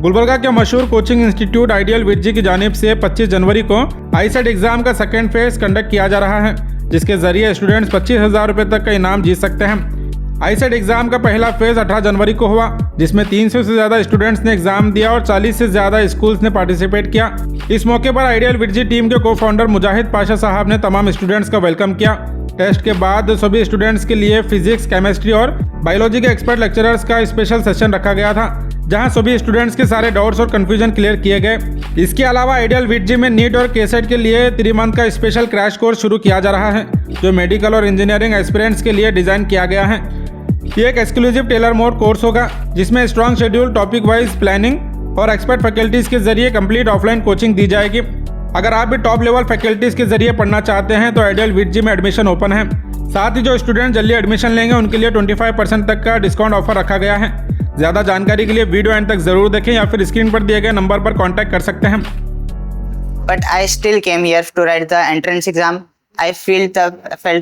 गुलबर्गा के मशहूर coaching institute ideal विटजी की जानिब से 25 जनवरी को आईसेट एग्जाम का सेकेंड फेज कंडक्ट किया जा रहा है, जिसके जरिए स्टूडेंट्स 25,000 रुपये तक का इनाम जीत सकते हैं। आईसेट एग्जाम का पहला फेज 18 जनवरी को हुआ, जिसमें 300 से ज़्यादा स्टूडेंट्स ने एग्जाम दिया और 40 से ज़्यादा स्कूल्स ने पार्टिसिपेट किया। इस मौके पर आइडियल विटजी टीम के को फाउंडर मुजाहिद पाशा साहब ने तमाम स्टूडेंट्स का वेलकम किया। टेस्ट के बाद सभी स्टूडेंट्स के लिए फिजिक्स, केमिस्ट्री और बायोलॉजी के एक्सपर्ट लेक्चरर्स का स्पेशल सेशन रखा गया था, जहां सभी स्टूडेंट्स के सारे डाउट्स और कंफ्यूजन क्लियर किए गए। इसके अलावा आइडियल विटजी में नीट और केसेट के लिए 3 मंथ का स्पेशल क्रैश कोर्स शुरू किया जा रहा है, जो मेडिकल और इंजीनियरिंग एस्पिरेंट्स के लिए डिज़ाइन किया गया है। ये एक एक्सक्लूसिव टेलर मोड कोर्स होगा, जिसमें strong schedule, topic wise planning और एक्सपर्ट फैकल्टीज़ के जरिए कंप्लीट ऑफलाइन कोचिंग दी जाएगी। अगर आप भी टॉप लेवल फैकल्टीज़ के जरिए पढ़ना चाहते हैं तो आइडियल विटजी में एडमिशन ओपन है। साथ ही जो स्टूडेंट जल्दी एडमिशन लेंगे उनके लिए 25% तक का डिस्काउंट ऑफर रखा गया है। ज़्यादा जानकारी के लिए वीडियो एंड तक ज़रूर देखें या फिर स्क्रीन पर दिए गए नंबर पर कॉन्टैक्ट कर सकते हैं। But I still came here to write the entrance exam. I felt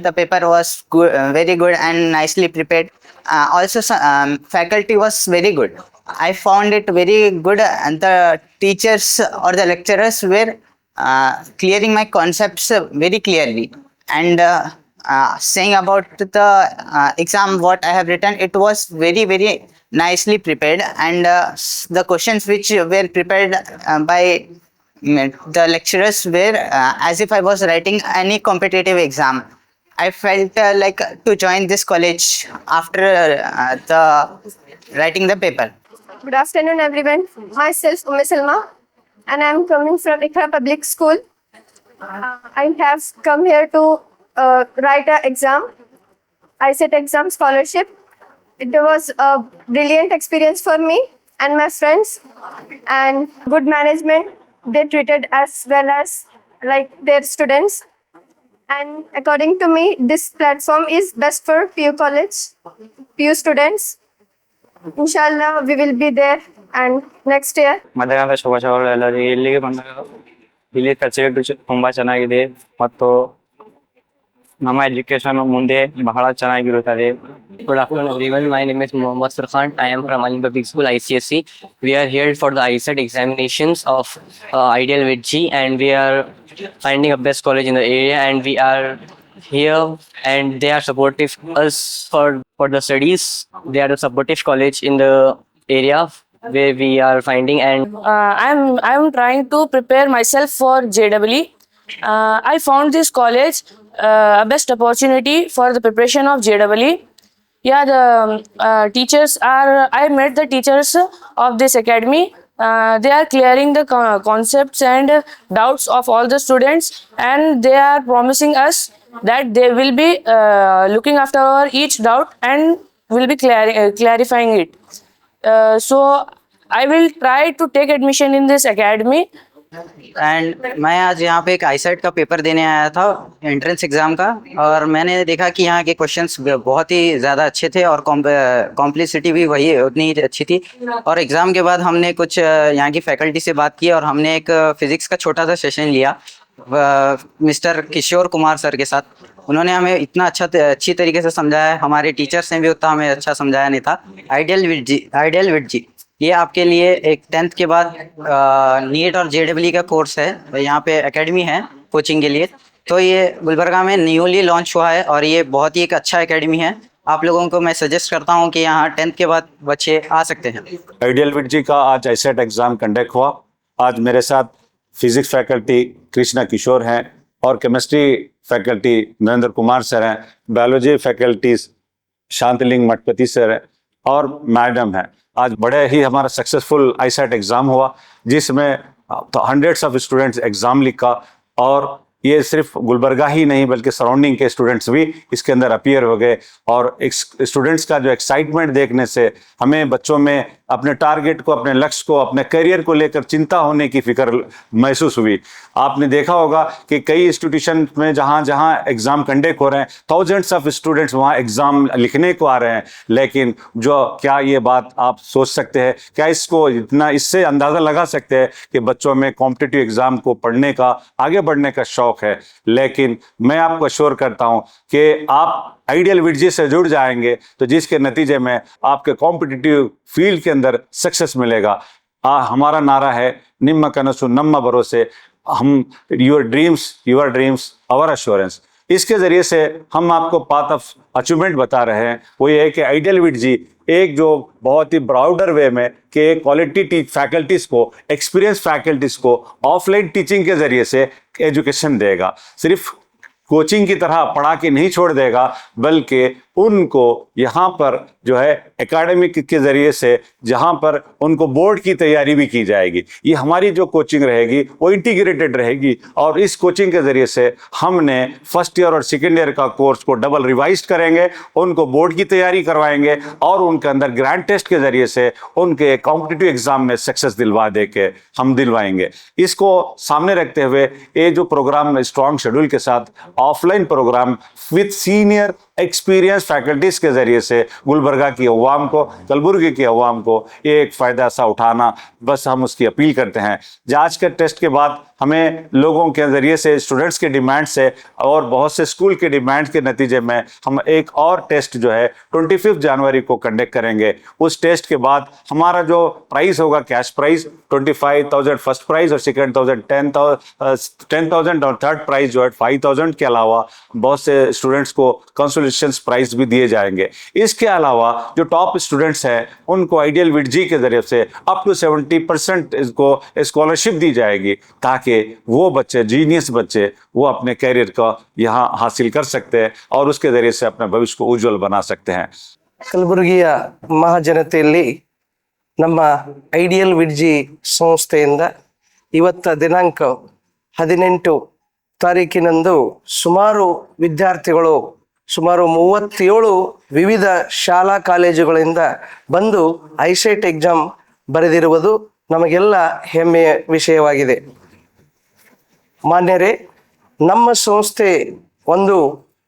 the paper was good, very good and nicely prepared. Also, faculty was very good. I found it very good, and the teachers or the lecturers were clearing my concepts very clearly. And saying about the exam, what I have written, it was very, very nicely prepared, and the questions which were prepared by the lecturers were as if I was writing any competitive exam. I felt like to join this college after the writing the paper. Good afternoon, everyone. Myself Umm Salma, and I am coming from Iqra Public School. I have come here to write an exam, ICET exam scholarship. It was a brilliant experience for me and my friends, and good management. They treated as well as like their students. And according to me, this platform is best for PU college, PU students. Inshallah, we will be there and next year. ಮಧ್ಯಾಹ್ನದ ಶುಭಾಶಯಗಳು ಎಲ್ಲರಿಗೆ. ಇಲ್ಲಿಗೆ ಬಂದಾಗ ಇಲ್ಲಿ facility ತುಂಬಾ ಚೆನ್ನಾಗಿದೆ ಮತ್ತು ನಮ್ಮ ಎಜುಕೇಶನ್ ಮುಂದೆ ಬಹಳ ಚೆನ್ನಾಗಿರುತ್ತದೆ. Good afternoon, everyone. My name is Mohammad Surkhan. I am from Ali Public School, ICSE. We are here for the ICET examinations of Ideal Vittji, and we are finding a best college in the area, and we are here, and they are supportive us for the studies. They are a supportive college in the area where we are finding, and I'm trying to prepare myself for JEE. I found this college a best opportunity for the preparation of JEE. Yeah, the teachers are. I met the teachers of this academy. They are clearing the concepts and doubts of all the students, and they are promising us that they will be looking after each doubt and will be clarifying it. So I will try to take admission in this academy. And मैं आज यहाँ पे एक आईसेट का paper देने आया था, entrance exam का, और मैंने देखा कि यहाँ के क्वेश्चंस बहुत ही ज़्यादा अच्छे थे और कॉम्प्लेक्सिटी भी वही उतनी ही अच्छी थी। और एग्ज़ाम के बाद हमने कुछ यहाँ की फैकल्टी से बात की और हमने एक फ़िज़िक्स का छोटा सा सेशन लिया मिस्टर किशोर कुमार सर के साथ। उन्होंने हमें इतना अच्छी तरीके से समझाया, हमारे टीचर्स ने भी उतना हमें अच्छा समझाया नहीं था। आइडियल विटजी ये आपके लिए एक 10th के बाद नीट और JEE का कोर्स है, यहाँ पे एकेडमी है कोचिंग के लिए। तो ये गुलबर्गा में न्यूली लॉन्च हुआ है और ये बहुत ही एक अच्छा एकेडमी है। आप लोगों को मैं सजेस्ट करता हूँ कि यहाँ 10th के बाद बच्चे आ सकते हैं। आइडियल विटजी का आज आईसेट एग्ज़ाम कंडक्ट हुआ। आज मेरे साथ फिजिक्स फैकल्टी कृष्णा किशोर हैं और chemistry faculty Narendra Kumar sir हैं, बायोलॉजी फैकल्टी शांतलिंग मठपति सर हैं और मैडम हैं। आज बड़े ही हमारा सक्सेसफुल आईसेट एग्ज़ाम हुआ, जिसमें हंड्रेड्स ऑफ स्टूडेंट्स एग्ज़ाम लिखा, और ये सिर्फ गुलबर्गा ही नहीं बल्कि सराउंडिंग के स्टूडेंट्स भी इसके अंदर अपीयर हो गए। और स्टूडेंट्स का जो एक्साइटमेंट देखने से हमें बच्चों में अपने टारगेट को, अपने लक्ष्य को, अपने करियर को लेकर चिंता होने की फिक्र महसूस हुई। आपने देखा होगा कि कई इंस्टीट्यूशन में जहाँ जहाँ एग्ज़ाम कंडक्ट हो रहे हैं, थाउजेंड्स ऑफ स्टूडेंट्स वहाँ एग्ज़ाम लिखने को आ रहे हैं, लेकिन जो क्या ये बात आप सोच सकते हैं, क्या इसको इतना इससे अंदाज़ा लगा सकते हैं कि बच्चों में कॉम्पिटिटिव एग्ज़ाम को पढ़ने का, आगे बढ़ने का शौक़ है। लेकिन मैं आपको अश्योर करता हूँ कि आप आइडियल विटजी से जुड़ जाएंगे तो जिसके नतीजे में आपके कॉम्पिटिटिव फील्ड के अंदर सक्सेस मिलेगा। हमारा नारा है निम्म कनसु नम्म भरोसे, हम योर ड्रीम्स आवर अश्योरेंस। इसके जरिए से हम आपको पाथ ऑफ अचीवमेंट बता रहे हैं। वो ये है कि आइडियल विट जी एक जो बहुत ही ब्रॉडर वे में कि क्वालिटी फैकल्टीज को, एक्सपीरियंस फैकल्टीज को ऑफलाइन टीचिंग के जरिए से एजुकेशन देगा। सिर्फ कोचिंग की तरह पढ़ा के नहीं छोड़ देगा, बल्कि उनको यहाँ पर जो है एकेडमिक के जरिए से जहाँ पर उनको बोर्ड की तैयारी भी की जाएगी। ये हमारी जो कोचिंग रहेगी वो इंटीग्रेटेड रहेगी, और इस कोचिंग के जरिए से हमने फर्स्ट ईयर और सेकेंड ईयर का कोर्स को डबल रिवाइज करेंगे, उनको बोर्ड की तैयारी करवाएंगे और उनके अंदर ग्रैंड टेस्ट के जरिए से उनके कॉम्पिटिटिव एग्जाम में सक्सेस दिलवाएंगे। इसको सामने रखते हुए ये जो प्रोग्राम स्ट्रॉन्ग शेड्यूल के साथ offline program with senior experience faculties के जरिए से गुलबर्गा की अवाम को, कलबुर्गी की अवाम को ये एक फ़ायदा सा उठाना, बस हम उसकी अपील करते हैं। आज के टेस्ट के बाद हमें लोगों के जरिए से, स्टूडेंट्स के डिमांड से और बहुत से स्कूल के डिमांड के नतीजे में हम एक और टेस्ट जो है 25 जनवरी को कंडक्ट करेंगे। उस टेस्ट के बाद हमारा जो प्राइस होगा, कैश प्राइस 25,000 फर्स्ट प्राइज और सेकेंड 10,000 और थर्ड प्राइज जो है 5,000 के अलावा बहुत से स्टूडेंट्स को कंसोलेशन प्राइज भी दिए जाएंगे। इसके अलावा जो टॉप स्टूडेंट्स हैं उनको आइडियल विट जी के जरिए से अप टू 70% इसको स्कॉलरशिप दी जाएगी, ताकि वो बच्चे, जीनियस बच्चे, वो अपने कैरियर का यहाँ हासिल कर सकते हैं और उसके जरिए से अपने भविष्य को उज्जवल बना सकते हैं। ಕಲಬುರಗಿಯ ಮಹಾಜನತೆಯಲ್ಲಿ ನಮ್ಮ ಐಡಿಯಲ್ ವಿಟ್ ಜಿ ಸಂಸ್ಥೆಯಿಂದ ಇವತ್ತ ದಿನಾಂಕ 18 ತಾರೀಕಿನಂದು ಸುಮಾರು ವಿದ್ಯಾರ್ಥಿಗಳು, ಸುಮಾರು 37 ವಿವಿಧ ಶಾಲಾ ಕಾಲೇಜುಗಳಿಂದ ಬಂದು ಐಸೆಟ್ ಎಕ್ಸಾಮ್ ಬರೆದಿರುವುದು ನಮಗೆಲ್ಲ ಹೆಮ್ಮೆಯ ವಿಷಯವಾಗಿದೆ. ಮಾನ್ಯರೇ, ನಮ್ಮ ಸಂಸ್ಥೆ ಒಂದು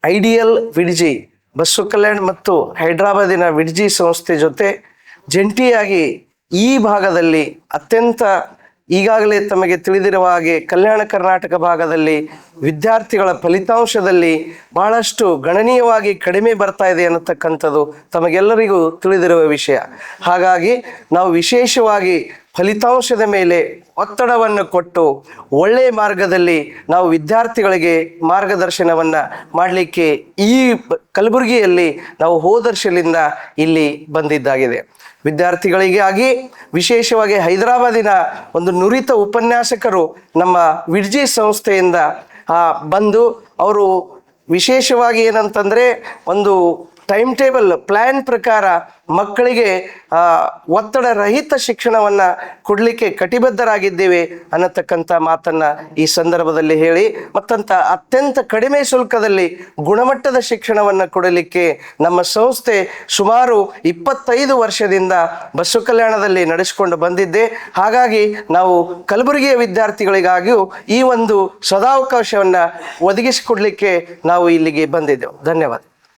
ಐಡಿಯಲ್ ವಿಟ್ ಜಿ, ಬಸವ ಕಲ್ಯಾಣ್ ಮತ್ತು ಹೈದರಾಬಾದಿನ ವಿಟ್ ಜಿ ಸಂಸ್ಥೆ ಜೊತೆ ಜಂಟಿಯಾಗಿ ಈ ಭಾಗದಲ್ಲಿ ಅತ್ಯಂತ ಈಗಾಗಲೇ ತಮಗೆ ತಿಳಿದಿರುವ ಹಾಗೆ ಕಲ್ಯಾಣ ಕರ್ನಾಟಕ ಭಾಗದಲ್ಲಿ ವಿದ್ಯಾರ್ಥಿಗಳ ಫಲಿತಾಂಶದಲ್ಲಿ ಬಹಳಷ್ಟು ಗಣನೀಯವಾಗಿ ಕಡಿಮೆ ಬರ್ತಾ ಇದೆ ಅನ್ನತಕ್ಕಂಥದ್ದು ತಮಗೆಲ್ಲರಿಗೂ ತಿಳಿದಿರುವ ವಿಷಯ. ಹಾಗಾಗಿ ನಾವು ವಿಶೇಷವಾಗಿ ಫಲಿತಾಂಶದ ಮೇಲೆ ಒತ್ತಡವನ್ನು ಕೊಟ್ಟು ಒಳ್ಳೆಯ ಮಾರ್ಗದಲ್ಲಿ ನಾವು ವಿದ್ಯಾರ್ಥಿಗಳಿಗೆ ಮಾರ್ಗದರ್ಶನವನ್ನು ಮಾಡಲಿಕ್ಕೆ ಈ ಕಲಬುರಗಿಯಲ್ಲಿ ನಾವು ಹೋದ ವರ್ಷದಿಂದ ಇಲ್ಲಿ ಬಂದಿದ್ದಾಗಿದೆ. ವಿದ್ಯಾರ್ಥಿಗಳಿಗಾಗಿ ವಿಶೇಷವಾಗಿ ಹೈದರಾಬಾದಿನ ಒಂದು ನುರಿತ ಉಪನ್ಯಾಸಕರು ನಮ್ಮ ವಿಟ್ ಜಿ ಸಂಸ್ಥೆಯಿಂದ ಬಂದು ಅವರು ವಿಶೇಷವಾಗಿ ಏನಂತಂದರೆ ಒಂದು ಟೈಮ್ ಟೇಬಲ್ ಪ್ಲ್ಯಾನ್ ಪ್ರಕಾರ ಮಕ್ಕಳಿಗೆ ಒತ್ತಡ ರಹಿತ ಶಿಕ್ಷಣವನ್ನು ಕೊಡಲಿಕ್ಕೆ ಕಟಿಬದ್ಧರಾಗಿದ್ದೇವೆ ಅನ್ನತಕ್ಕಂಥ ಮಾತನ್ನು ಈ ಸಂದರ್ಭದಲ್ಲಿ ಹೇಳಿ, ಮತ್ತಂತ ಅತ್ಯಂತ ಕಡಿಮೆ ಶುಲ್ಕದಲ್ಲಿ ಗುಣಮಟ್ಟದ ಶಿಕ್ಷಣವನ್ನು ಕೊಡಲಿಕ್ಕೆ ನಮ್ಮ ಸಂಸ್ಥೆ ಸುಮಾರು 25 ವರ್ಷದಿಂದ ಬಸವ ಕಲ್ಯಾಣದಲ್ಲಿ ನಡೆಸಿಕೊಂಡು ಬಂದಿದ್ದೆ. ಹಾಗಾಗಿ ನಾವು ಕಲಬುರಗಿಯ ವಿದ್ಯಾರ್ಥಿಗಳಿಗಾಗಿಯೂ ಈ ಒಂದು ಸದಾವಕಾಶವನ್ನು ಒದಗಿಸಿಕೊಡ್ಲಿಕ್ಕೆ ನಾವು ಇಲ್ಲಿಗೆ ಬಂದಿದ್ದೆವು. ಧನ್ಯವಾದ.